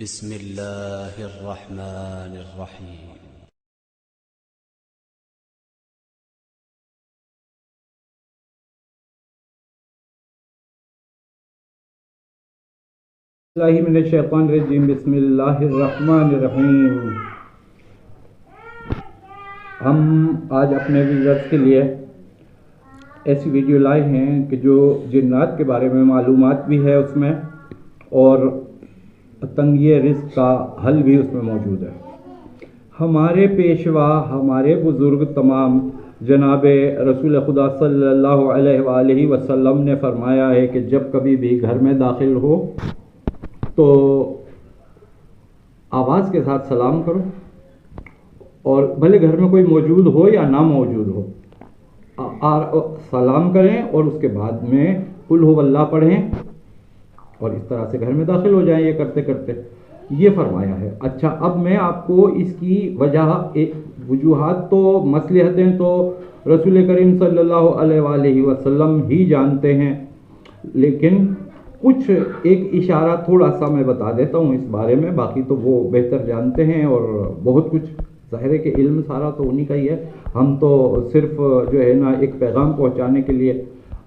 بسم اللہ الرحمن الرحیم۔ اللہ من الشیطان الرجیم، بسم اللہ الرحمن الرحیم۔ ہم آج اپنے ویورز کے لیے ایسی ویڈیو لائے ہیں کہ جو جنات کے بارے میں معلومات بھی ہے اس میں، اور تنگی رزق کا حل بھی اس میں موجود ہے۔ ہمارے پیشوا، ہمارے بزرگ تمام جناب رسول خدا صلی اللہ علیہ وآلہ وسلم نے فرمایا ہے کہ جب کبھی بھی گھر میں داخل ہو تو آواز کے ساتھ سلام کرو، اور بھلے گھر میں کوئی موجود ہو یا نہ موجود ہو، سلام کریں اور اس کے بعد میں قل ہو اللہ پڑھیں، اور اس طرح سے گھر میں داخل ہو جائیں۔ یہ کرتے کرتے یہ فرمایا ہے۔ اچھا، اب میں آپ کو اس کی وجوہات تو مصلحتیں تو رسول کریم صلی اللہ علیہ وآلہ وسلم ہی جانتے ہیں، لیکن کچھ ایک اشارہ تھوڑا سا میں بتا دیتا ہوں اس بارے میں، باقی تو وہ بہتر جانتے ہیں، اور بہت کچھ ظاہر ہے کہ علم سارا تو انہی کا ہی ہے، ہم تو صرف جو ہے نا ایک پیغام پہنچانے کے لیے۔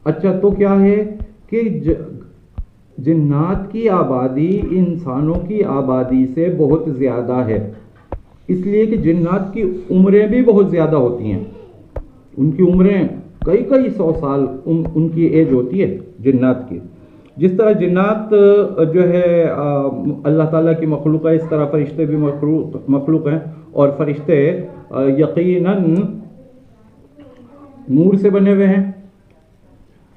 اچھا، تو کیا ہے کہ جنات کی آبادی انسانوں کی آبادی سے بہت زیادہ ہے، اس لیے کہ جنات کی عمریں بھی بہت زیادہ ہوتی ہیں، ان کی عمریں کئی سو سال ان کی ایج ہوتی ہے جنات کی۔ جس طرح جنات جو ہے اللہ تعالیٰ کی مخلوق ہے، اس طرح فرشتے بھی مخلوق ہیں، اور فرشتے یقیناً نور سے بنے ہوئے ہیں،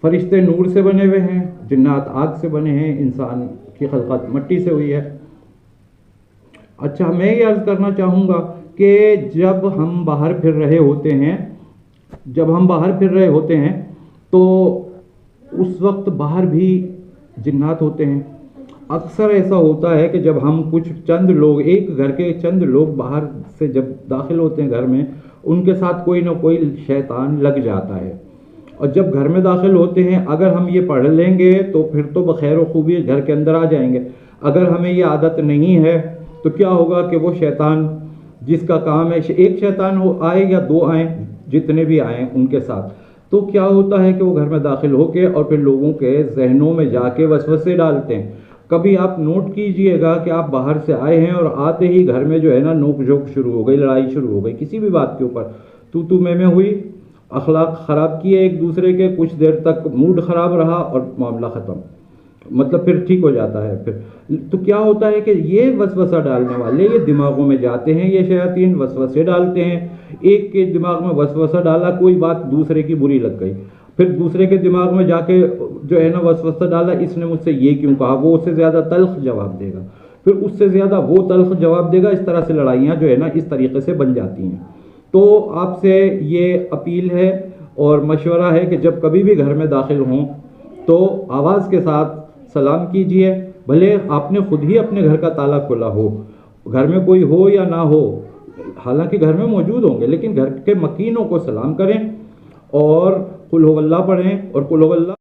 فرشتے نور سے بنے ہوئے ہیں، جنات آگ سے بنے ہیں، انسان کی خلقت مٹی سے ہوئی ہے۔ اچھا، میں یہ عرض کرنا چاہوں گا کہ جب ہم باہر پھر رہے ہوتے ہیں تو اس وقت باہر بھی جنات ہوتے ہیں۔ اکثر ایسا ہوتا ہے کہ جب ہم چند لوگ، ایک گھر کے چند لوگ باہر سے جب داخل ہوتے ہیں گھر میں، ان کے ساتھ کوئی نہ کوئی شیطان لگ جاتا ہے، اور جب گھر میں داخل ہوتے ہیں اگر ہم یہ پڑھ لیں گے تو پھر تو بخیر و خوبی گھر کے اندر آ جائیں گے۔ اگر ہمیں یہ عادت نہیں ہے تو کیا ہوگا کہ وہ شیطان جس کا کام ہے، ایک شیطان آئے یا دو آئیں، جتنے بھی آئیں ان کے ساتھ، تو کیا ہوتا ہے کہ وہ گھر میں داخل ہو کے اور پھر لوگوں کے ذہنوں میں جا کے وسوسے ڈالتے ہیں۔ کبھی آپ نوٹ کیجئے گا کہ آپ باہر سے آئے ہیں اور آتے ہی گھر میں جو ہے نا نوک جھوک شروع ہو گئی، لڑائی شروع ہو گئی کسی بھی بات کے اوپر، تو میں ہوئی، اخلاق خراب کیے ایک دوسرے کے، کچھ دیر تک موڈ خراب رہا اور معاملہ ختم، مطلب پھر ٹھیک ہو جاتا ہے۔ پھر تو کیا ہوتا ہے کہ یہ وسوسہ ڈالنے والے یہ دماغوں میں جاتے ہیں، یہ شیاطین وسوسے ڈالتے ہیں، ایک کے دماغ میں وسوسہ ڈالا، کوئی بات دوسرے کی بری لگ گئی، پھر دوسرے کے دماغ میں جا کے جو ہے نا وسوسہ ڈالا، اس نے مجھ سے یہ کیوں کہا، وہ اس سے زیادہ تلخ جواب دے گا، پھر اس سے زیادہ وہ تلخ جواب دے گا، اس طرح سے لڑائیاں جو ہے نا اس طریقے سے بن جاتی ہیں۔ تو آپ سے یہ اپیل ہے اور مشورہ ہے کہ جب کبھی بھی گھر میں داخل ہوں تو آواز کے ساتھ سلام کیجئے، بھلے آپ نے خود ہی اپنے گھر کا تالا کھولا ہو، گھر میں کوئی ہو یا نہ ہو، حالانکہ گھر میں موجود ہوں گے، لیکن گھر کے مکینوں کو سلام کریں اور قل ہو اللہ پڑھیں، اور قل ہو اللہ